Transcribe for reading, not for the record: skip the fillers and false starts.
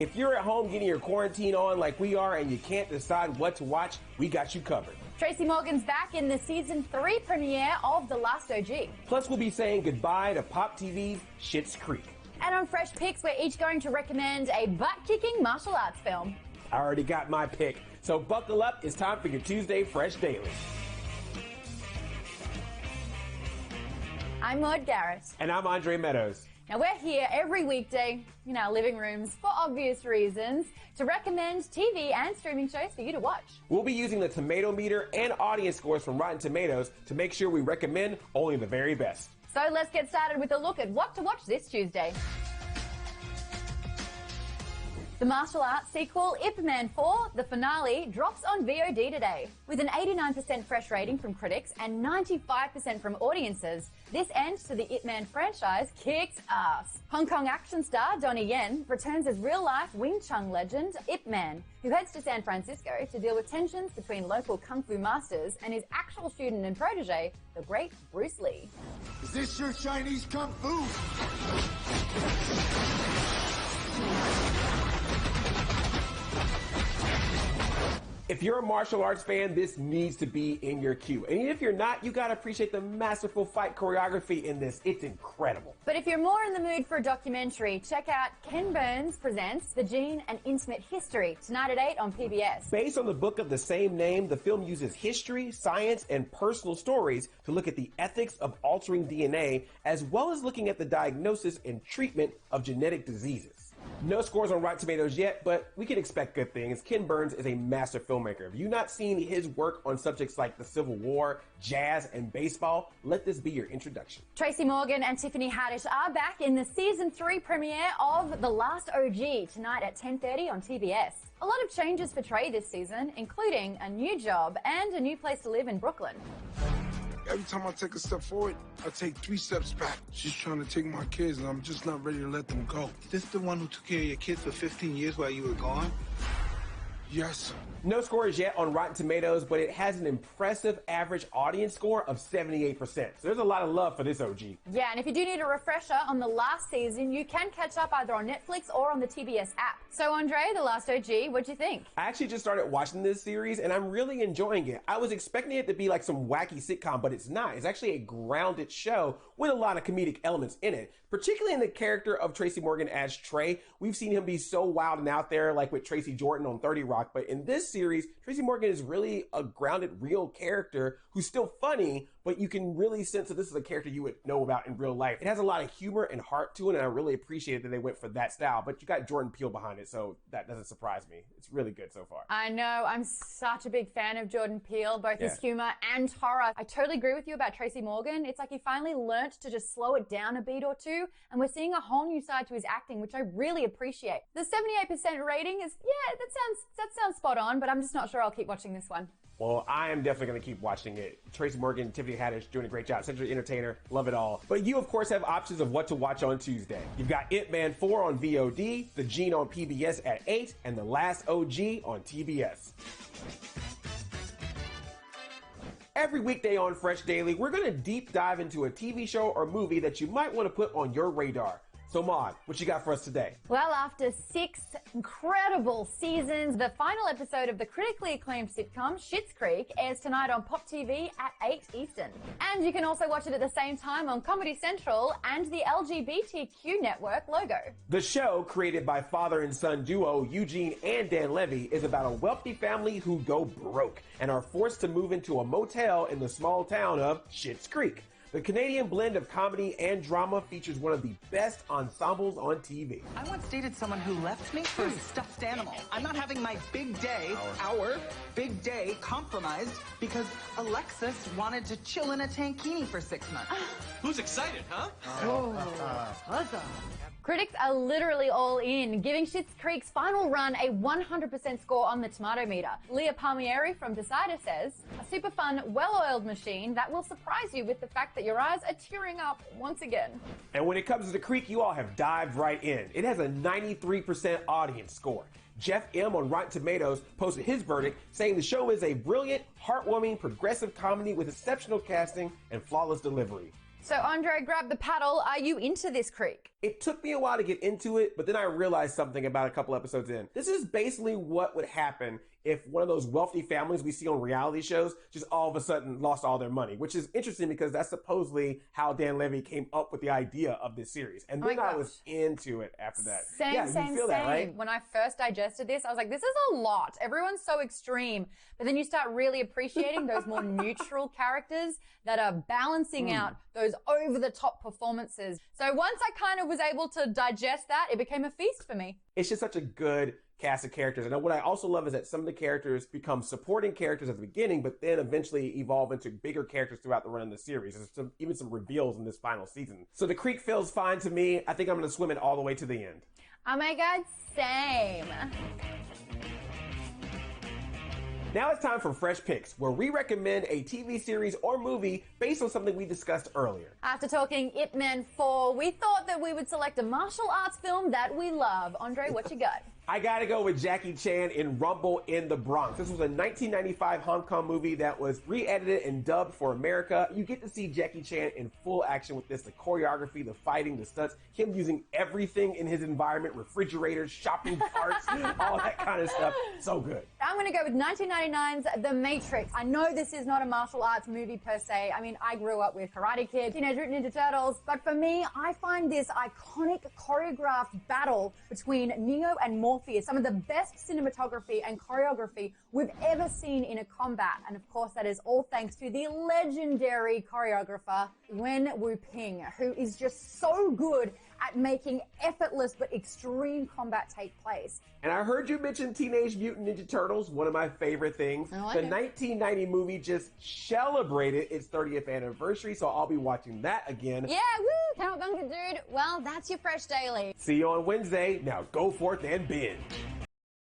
If you're at home getting your quarantine on like we are and you can't decide what to watch, we got you covered. Tracy Morgan's back in the season 3 premiere of The Last OG. Plus, we'll be saying goodbye to Pop TV's Schitt's Creek. And on Fresh Picks, we're each going to recommend a butt-kicking martial arts film. I already got my pick, so buckle up. It's time for your Tuesday Fresh Daily. I'm Maud Garrett. And I'm Andre Meadows. Now, we're here every weekday in our living rooms for obvious reasons to recommend TV and streaming shows for you to watch. We'll be using the tomato meter and audience scores from Rotten Tomatoes to make sure we recommend only the very best. So let's get started with a look at what to watch this Tuesday. The martial arts sequel, Ip Man 4, the finale, drops on VOD today. With an 89% fresh rating from critics and 95% from audiences, this end to the Ip Man franchise kicks ass. Hong Kong action star Donnie Yen returns as real-life Wing Chun legend Ip Man, who heads to San Francisco to deal with tensions between local kung fu masters and his actual student and protege, the great Bruce Lee. Is this your Chinese kung fu? If you're a martial arts fan, this needs to be in your queue. And even if you're not, you gotta appreciate the masterful fight choreography in this. It's incredible. But if you're more in the mood for a documentary, check out Ken Burns Presents The Gene and Intimate History, tonight at 8 on PBS. Based on the book of the same name, the film uses history, science, and personal stories to look at the ethics of altering DNA, as well as looking at the diagnosis and treatment of genetic diseases. No scores on Rotten Tomatoes yet, but we can expect good things. Ken Burns is a master filmmaker. If you've not seen his work on subjects like the Civil War, jazz, and baseball, let this be your introduction. Tracy Morgan and Tiffany Haddish are back in the season 3 premiere of The Last OG tonight at 10:30 on TBS. A lot of changes for Trey this season, including a new job and a new place to live in Brooklyn. Every time I take a step forward, I take 3 steps back. She's trying to take my kids, and I'm just not ready to let them go. Is this the one who took care of your kids for 15 years while you were gone? Yes. No scores yet on Rotten Tomatoes, but it has an impressive average audience score of 78%. So there's a lot of love for this OG. Yeah, and if you do need a refresher on the last season, you can catch up either on Netflix or on the TBS app. So, Andre, The Last OG, what'd you think? I actually just started watching this series, and I'm really enjoying it. I was expecting it to be like some wacky sitcom, but it's not. It's actually a grounded show with a lot of comedic elements in it, particularly in the character of Tracy Morgan as Trey. We've seen him be so wild and out there, like with Tracy Jordan on 30 Rock, but in this series, Tracy Morgan is really a grounded, real character who's still funny, but you can really sense that this is a character you would know about in real life. It has a lot of humor and heart to it, and I really appreciate that they went for that style, but you got Jordan Peele behind it, so that doesn't surprise me. It's really good so far. I know, I'm such a big fan of Jordan Peele, both his humor and horror. I totally agree with you about Tracy Morgan. It's like he finally learnt to just slow it down a beat or two, and we're seeing a whole new side to his acting, which I really appreciate. The 78% rating is, yeah, that sounds spot on, but I'm just not sure I'll keep watching this one. Well, I am definitely going to keep watching it. Tracy Morgan, Tiffany Haddish doing a great job. Century Entertainer, love it all. But you, of course, have options of what to watch on Tuesday. You've got Ip Man 4 on VOD, The Gene on PBS at 8, and The Last OG on TBS. Every weekday on Fresh Daily, we're going to deep dive into a TV show or movie that you might want to put on your radar. So, Maud, what you got for us today? Well, after 6 incredible seasons, the final episode of the critically acclaimed sitcom Schitt's Creek airs tonight on Pop TV at 8 Eastern. And you can also watch it at the same time on Comedy Central and the LGBTQ Network Logo. The show, created by father and son duo Eugene and Dan Levy, is about a wealthy family who go broke and are forced to move into a motel in the small town of Schitt's Creek. The Canadian blend of comedy and drama features one of the best ensembles on TV. I once dated someone who left me for a stuffed animal. I'm not having my big day, our big day, compromised because Alexis wanted to chill in a tankini for 6 months. Who's excited, huh? Critics are literally all in, giving Schitt's Creek's final run a 100% score on the tomato meter. Leah Palmieri from Decider says, a super fun, well-oiled machine that will surprise you with the fact that your eyes are tearing up once again. And when it comes to The Creek, you all have dived right in. It has a 93% audience score. Jeff M. on Rotten Tomatoes posted his verdict, saying the show is a brilliant, heartwarming, progressive comedy with exceptional casting and flawless delivery. So Andre, grab the paddle. Are you into this creek? It took me a while to get into it, but then I realized something about a couple episodes in. This is basically what would happen if one of those wealthy families we see on reality shows just all of a sudden lost all their money, which is interesting because that's supposedly how Dan Levy came up with the idea of this series. And then I was into it after that. Same. That, right? When I first digested this, I was like, this is a lot. Everyone's so extreme. But then you start really appreciating those more neutral characters that are balancing out those over-the-top performances. So once I kind of was able to digest that, it became a feast for me. It's just such a good cast of characters. And what I also love is that some of the characters become supporting characters at the beginning, but then eventually evolve into bigger characters throughout the run of the series. There's even some reveals in this final season. So the creek feels fine to me. I think I'm going to swim it all the way to the end. Oh my God, same. Now it's time for Fresh Picks, where we recommend a TV series or movie based on something we discussed earlier. After talking Ip Man 4, we thought that we would select a martial arts film that we love. Andre, what you got? I gotta go with Jackie Chan in Rumble in the Bronx. This was a 1995 Hong Kong movie that was re-edited and dubbed for America. You get to see Jackie Chan in full action with this, the choreography, the fighting, the stunts, him using everything in his environment, refrigerators, shopping carts, all that kind of stuff. So good. I'm going to go with 1999's The Matrix. I know this is not a martial arts movie per se. I mean, I grew up with Karate Kid, Teenage Mutant Ninja Turtles, but for me, I find this iconic choreographed battle between Neo and Morpheus some of the best cinematography and choreography we've ever seen in a combat. And of course, that is all thanks to the legendary choreographer, Wen Wu Ping, who is just so good at making effortless but extreme combat take place. And I heard you mention Teenage Mutant Ninja Turtles, one of my favorite things. The 1990 movie just celebrated its 30th anniversary, so I'll be watching that again. Yeah, woo! Cowabunga, dude. Well, that's your Fresh Daily. See you on Wednesday. Now go forth and binge.